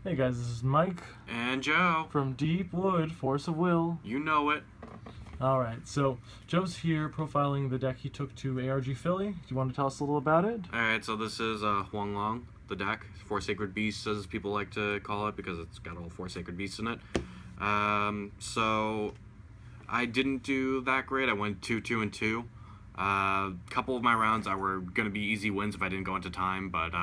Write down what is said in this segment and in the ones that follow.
Hey guys, this is Mike And Joe. from Deep Wood, Force of Will. You know it. Alright, so Joe's here profiling the deck he took to ARG Philly. Do you want to tell us a little about it? Alright, so this is Huanglong, the deck. Four Sacred Beasts, as people like to call it, because it's got all four Sacred Beasts in it. So I didn't do that great. I went 2-2-2. A couple of my rounds were going to be easy wins if I didn't go into time, but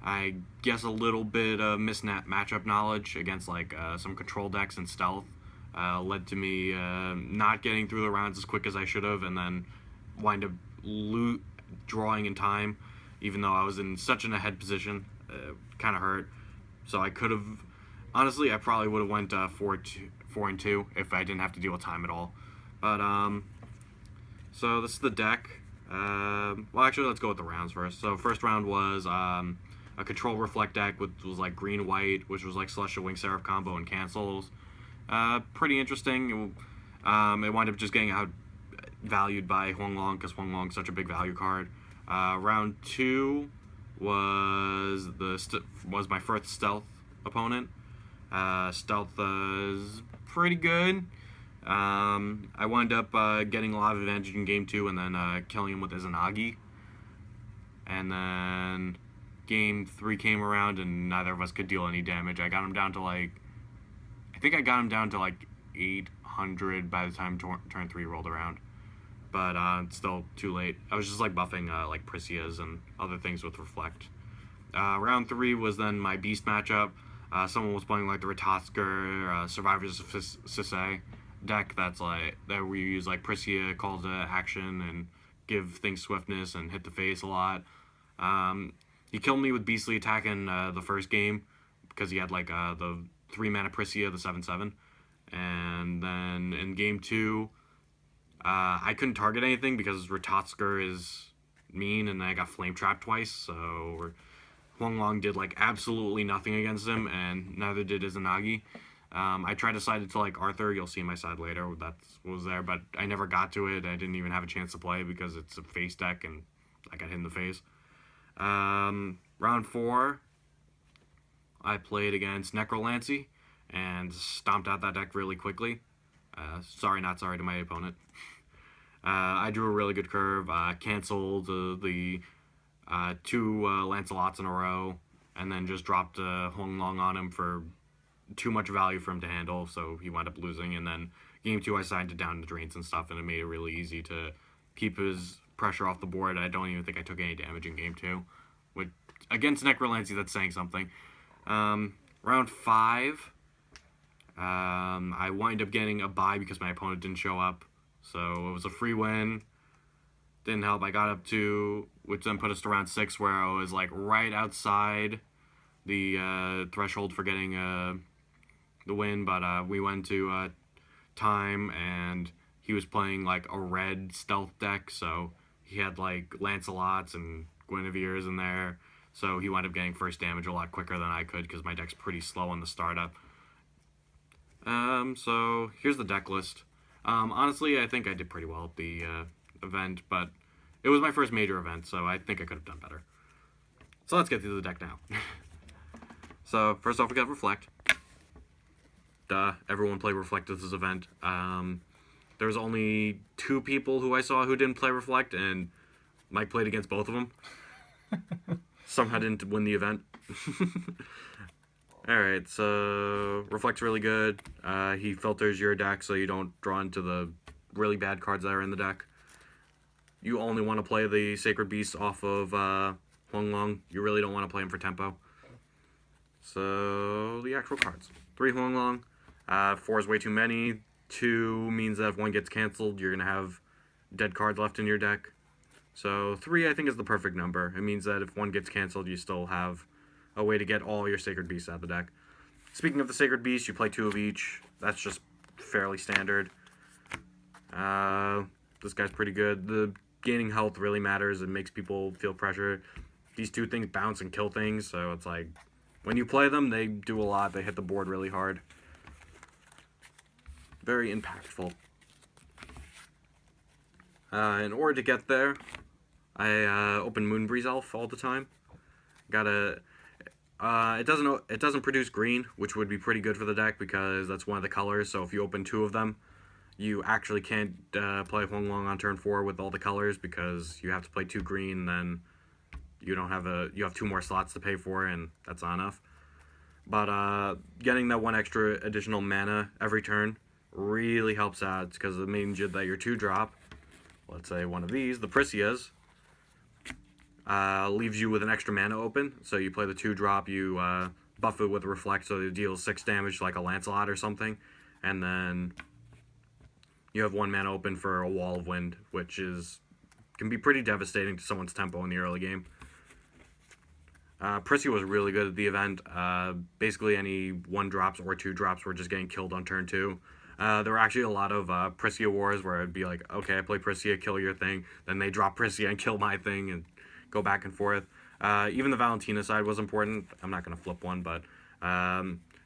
I guess a little bit of matchup knowledge against some control decks and stealth led to me not getting through the rounds as quick as I should have, and then wind up drawing in time, even though I was in such an ahead position. Kind of hurt. So I could have, honestly, I probably would have went 4-2 if I didn't have to deal with time at all. But so this is the deck. Well, actually, let's go with the rounds first. So first round was a control reflect deck, which was like green white, which was like Celestial Wing Seraph combo and cancels. Pretty interesting. It wound up just getting out valued by Huanglong because Huanglong's such a big value card. Round two was was my first stealth opponent. Stealth is pretty good. I wound up getting a lot of advantage in game two and then killing him with Izanagi. And then game three came around and neither of us could deal any damage. I got him down to I think I got him down to 800 by the time turn three rolled around. But it's still too late. I was just buffing Pricias and other things with Reflect. Round three was then my Beast matchup. Someone was playing the Ratosker Survivors of Sisay deck that we use Pricia call to action and give things swiftness and hit the face a lot. He killed me with Beastly Attack in the first game because he had the 3 mana Pricia, the 7/7. And then in game two, I couldn't target anything because Ratosker is mean and I got Flame Trapped twice, so Huanglong did absolutely nothing against him, and neither did Izanagi. I tried to side it to Arthur. You'll see my side later. That was there, but I never got to it. I didn't even have a chance to play because it's a face deck, and I got hit in the face. Round four, I played against Necrolancy and stomped out that deck really quickly. Sorry, not sorry to my opponent. I drew a really good curve. Canceled the 2 Lancelots in a row, and then just dropped Huanglong on him for too much value for him to handle, so he wound up losing. And then game two, I signed it down to drains and stuff, and it made it really easy to keep his pressure off the board. I don't even think I took any damage in game two. Which, against Necrolancy, that's saying something. Round five, I wind up getting a bye because my opponent didn't show up. So it was a free win. Didn't help. I got up to, which then put us to round six, where I was right outside the threshold for getting the win. But we went to time, and he was playing a red stealth deck, so he had Lancelots and Guinevere's in there. So he wound up getting first damage a lot quicker than I could because my deck's pretty slow on the startup. So here's the deck list. Honestly, I think I did pretty well at the event, but it was my first major event, so I think I could have done better. So let's get through the deck now. So first off, we got Reflect. Duh, everyone played Reflect at this event. There was only 2 people who I saw who didn't play Reflect, and Mike played against both of them. Somehow didn't win the event. Alright, so Reflect's really good. He filters your deck so you don't draw into the really bad cards that are in the deck. You only want to play the Sacred Beast off of Huanglong. You really don't want to play him for tempo. So, the actual cards. 3 Huanglong. 4 is way too many. 2 means that if 1 gets canceled, you're going to have dead cards left in your deck. So 3, I think, is the perfect number. It means that if 1 gets canceled, you still have a way to get all your Sacred Beasts out of the deck. Speaking of the Sacred Beasts, you play 2 of each. That's just fairly standard. This guy's pretty good. The gaining health really matters. It makes people feel pressure. These 2 things bounce and kill things, so it's when you play them, they do a lot. They hit the board really hard. Very impactful. In order to get there, I open Moonbreeze Elf all the time. Got a It doesn't produce green, which would be pretty good for the deck because that's one of the colors. So if you open 2 of them, you actually can't play Huanglong on turn 4 with all the colors because you have to play 2 green. Then you have 2 more slots to pay for, and that's not enough. But getting that 1 extra additional mana every turn really helps out because it means that your 2-drop, let's say one of these, the Pricias, leaves you with an extra mana open. So you play the 2-drop, you buff it with Reflect so it deals 6 damage like a Lancelot or something, and then you have 1 mana open for a Wall of Wind, which can be pretty devastating to someone's tempo in the early game. Pricia was really good at the event. Basically any 1-drops or 2-drops were just getting killed on turn 2. There were actually a lot of Pricia wars where I'd be like, okay, I play Pricia, kill your thing. Then they drop Pricia and kill my thing and go back and forth. Even the Valentina side was important. I'm not going to flip one, but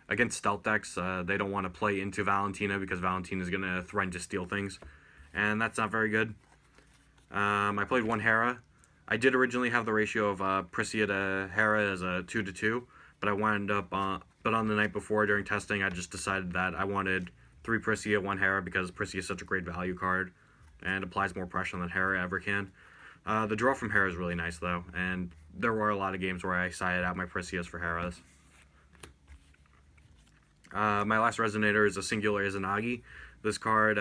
against stealth decks, they don't want to play into Valentina because Valentina is going to threaten to steal things. And that's not very good. I played 1 Hera. I did originally have the ratio of Pricia to Hera as a 2-to-2, but I wound up, but on the night before during testing, I just decided that I wanted 3 Pricia, 1 Hera because Pricia is such a great value card and applies more pressure than Hera ever can. The draw from Hera is really nice though, and there were a lot of games where I sided out my Pricias for Heras. My last Resonator is a singular Izanagi. This card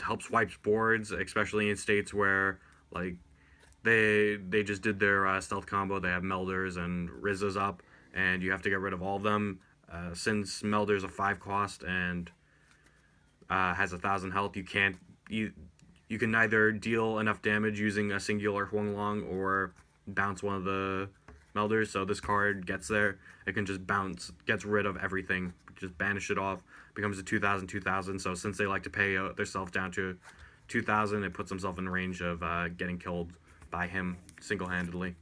helps wipe boards, especially in states where like they just did their stealth combo. They have Melders and Rizzas up, and you have to get rid of all of them. Since Melder's a 5 cost and has 1,000 health, you can neither deal enough damage using a singular Huanglong or bounce one of the Melders. So this card gets there. It can just bounce, gets rid of everything, just banish it off, becomes a 2,000. So since they like to pay themselves down to 2,000, it puts themselves in range of getting killed by him single-handedly.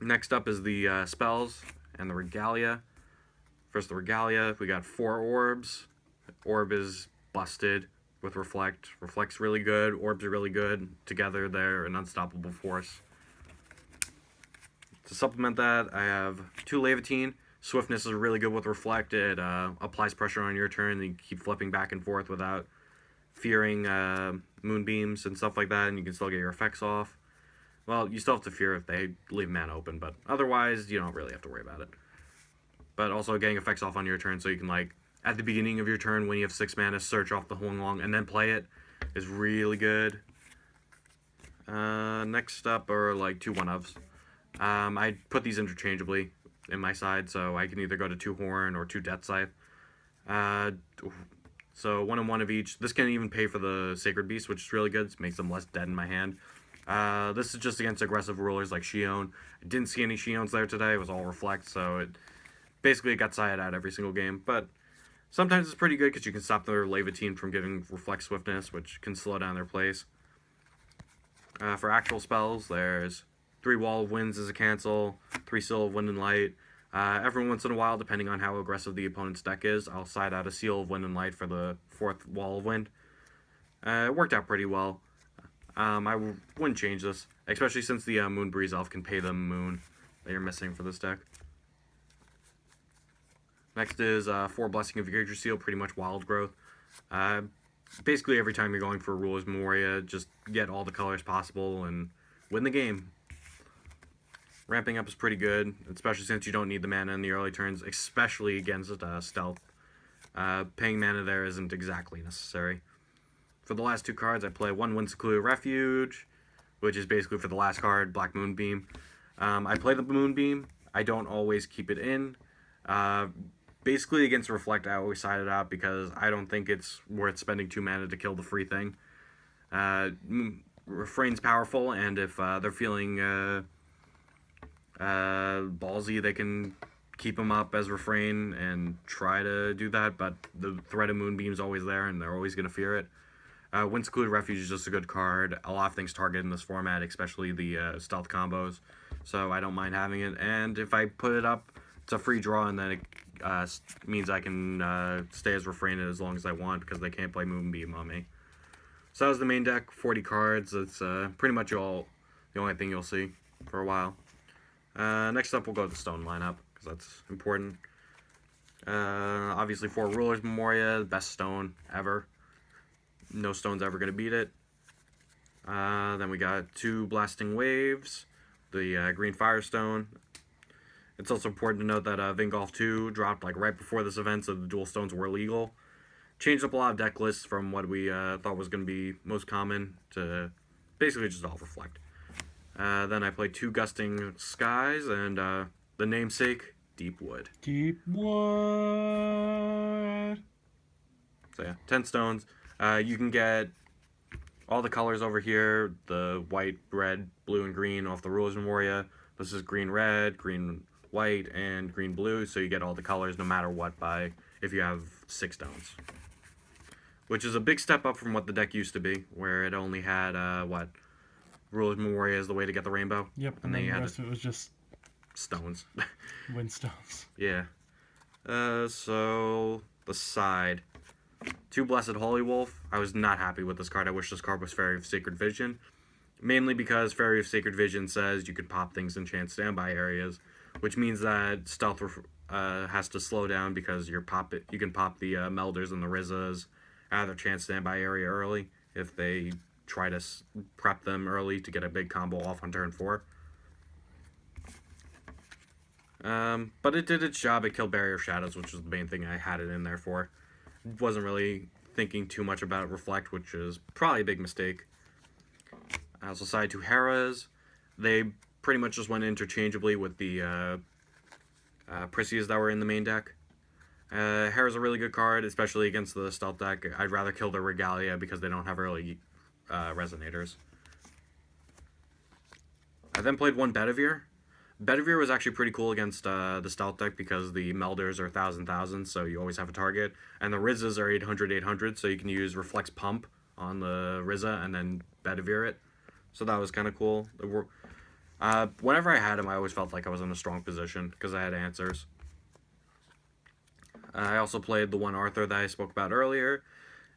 Next up is the spells and the Regalia. First the Regalia, we got 4 orbs. Orb is busted with Reflect. Reflect's really good, orbs are really good. Together they're an unstoppable force. To supplement that, I have 2 Laevateinn. Swiftness is really good with Reflect. It applies pressure on your turn, and you keep flipping back and forth without fearing moonbeams and stuff like that, and you can still get your effects off. Well, you still have to fear if they leave mana open, but otherwise, you don't really have to worry about it. But also getting effects off on your turn, so you can, like, at the beginning of your turn, when you have 6 mana, search off the Huanglong and then play it, is really good. Next up are, like, 2 1-ofs. I put these interchangeably in my side, so I can either go to 2 Horn or 2 Deathscythe. So 1 and 1 of each. This can even pay for the Sacred Beast, which is really good. It makes them less dead in my hand. This is just against aggressive rulers like Xuan. I didn't see any Xions there today. It was all Reflect, so it got sided out every single game. But sometimes it's pretty good because you can stop their Laevateinn from giving Reflect Swiftness, which can slow down their plays. For actual spells, there's 3 Wall of Winds as a cancel, 3 Seal of Wind and Light. Every once in a while, depending on how aggressive the opponent's deck is, I'll side out a Seal of Wind and Light for the 4th Wall of Wind. It worked out pretty well. I wouldn't change this, especially since the Moonbreeze Elf can pay the moon that you're missing for this deck. Next is 4 Blessing of Yggdrasil, pretty much Wild Growth. Basically, every time you're going for a Ruler's Memoria, just get all the colors possible and win the game. Ramping up is pretty good, especially since you don't need the mana in the early turns, especially against stealth. Paying mana there isn't exactly necessary. For the last 2 cards, I play 1 Wind-Secluded Refuge, which is basically for the last card, Black Moonbeam. I play the Moonbeam. I don't always keep it in. Basically, against Reflect, I always side it out because I don't think it's worth spending 2 mana to kill the free thing. Refrain's powerful, and if they're feeling ballsy, they can keep them up as Refrain and try to do that, but the threat of Moonbeam's always there, and they're always going to fear it. Wind-Secluded Refuge is just a good card. A lot of things target in this format, especially the stealth combos, so I don't mind having it. And if I put it up, it's a free draw, and then it means I can stay as Refrain as long as I want because they can't play Moonbeam on me. So that was the main deck, 40 cards. It's pretty much the only thing you'll see for a while. Next up, we'll go to the stone lineup, because that's important. Obviously, 4 Rulers Memoria, the best stone ever. No stone's ever going to beat it. Then we got 2 Blasting Waves, the green Firestone. It's also important to note that Vingolf 2 dropped like right before this event, so the dual stones were illegal. Changed up a lot of deck lists from what we thought was going to be most common to basically just all reflect. Then I played 2 Gusting Skies and the namesake, Deep Wood. Deep Wood. So yeah, 10 stones. You can get all the colors over here, the white, red, blue, and green off the Rulers Memoria. This is green, red, green, white, and green, blue, so you get all the colors no matter what if you have 6 stones. Which is a big step up from what the deck used to be, where it only had, Rulers Memoria is the way to get the rainbow. Yep, and then the rest of it was just stones. wind stones. Yeah. So the side. 2 Blessed Holy Wolf. I was not happy with this card. I wish this card was Fairy of Sacred Vision. Mainly because Fairy of Sacred Vision says you could pop things in chance standby areas, which means that stealth has to slow down because you can pop the Melders and the Rizzas out of their chance standby area early if they try to prep them early to get a big combo off on turn 4. But it did its job. It killed Barrier of Shadows, which was the main thing I had it in there for. Wasn't really thinking too much about Reflect, which is probably a big mistake. I also sided 2 Heras. They pretty much just went interchangeably with the Pricias that were in the main deck. Hera's a really good card, especially against the stealth deck. I'd rather kill the Regalia because they don't have early Resonators. I then played 1 Bedivere. Bedivere was actually pretty cool against the stealth deck because the Melders are 1,000, so you always have a target. And the Rizzas are 800, so you can use Reflex Pump on the Rizza and then Bedivere it. So that was kind of cool. Whenever I had him, I always felt like I was in a strong position because I had answers. I also played the 1 Arthur that I spoke about earlier.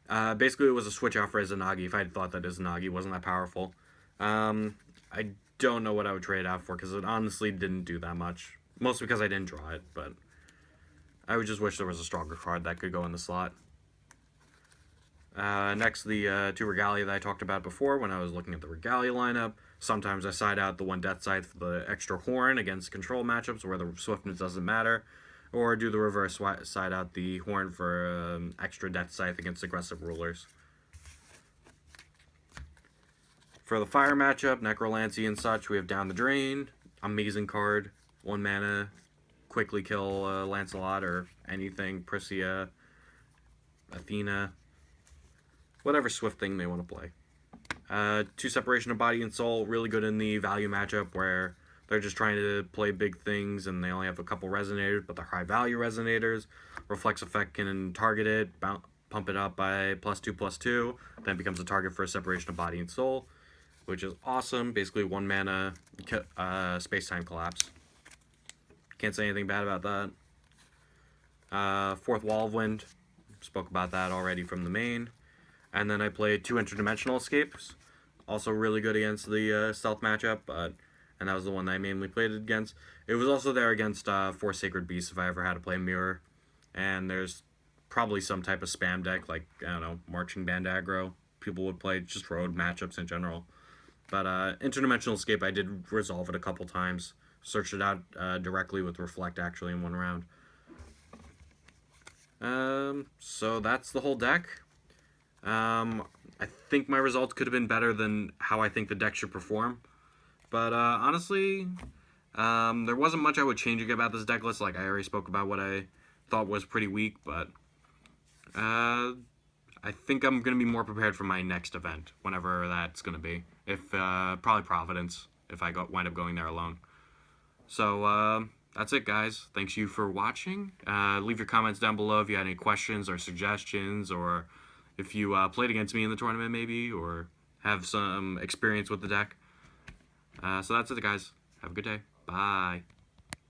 Basically, it was a switch out for Izanagi if I had thought that Izanagi wasn't that powerful. I don't know what I would trade out for because it honestly didn't do that much. Mostly because I didn't draw it, but I would just wish there was a stronger card that could go in the slot. Next, the 2 Regalia that I talked about before when I was looking at the Regalia lineup. Sometimes I side out the 1 Deathscythe for the extra horn against control matchups where the swiftness doesn't matter. Or do the reverse, side out the horn for extra Deathscythe against aggressive rulers. For the fire matchup, Necrolancy and such, we have Down the Drain. Amazing card. 1 mana. Quickly kill Lancelot or anything. Pricia. Athena. Whatever swift thing they want to play. 2 Separation of Body and Soul. Really good in the value matchup where they're just trying to play big things and they only have a couple Resonators, but they're high value Resonators. Reflex Effect can target it, pump it up by +2/+2. Then becomes a target for a Separation of Body and Soul, which is awesome. Basically 1 mana space-time collapse. Can't say anything bad about that. 4th Wall of Wind. Spoke about that already from the main. And then I played 2 Interdimensional Escapes. Also really good against the stealth matchup, and that was the one that I mainly played against. It was also there against 4 Sacred Beasts if I ever had to play Mirror. And there's probably some type of spam deck, like, I don't know, Marching Band aggro. People would play just road matchups in general. But Interdimensional Escape, I did resolve it a couple times. Searched it out directly with Reflect, actually, in 1 round. So that's the whole deck. I think my results could have been better than how I think the deck should perform. But honestly, there wasn't much I would change about this deck list. Like, I already spoke about what I thought was pretty weak, but I think I'm going to be more prepared for my next event, whenever that's going to be. Probably Providence, if I wind up going there alone. So, that's it, guys. Thanks you for watching. Leave your comments down below if you had any questions or suggestions, or if you played against me in the tournament, maybe, or have some experience with the deck. So that's it, guys. Have a good day. Bye.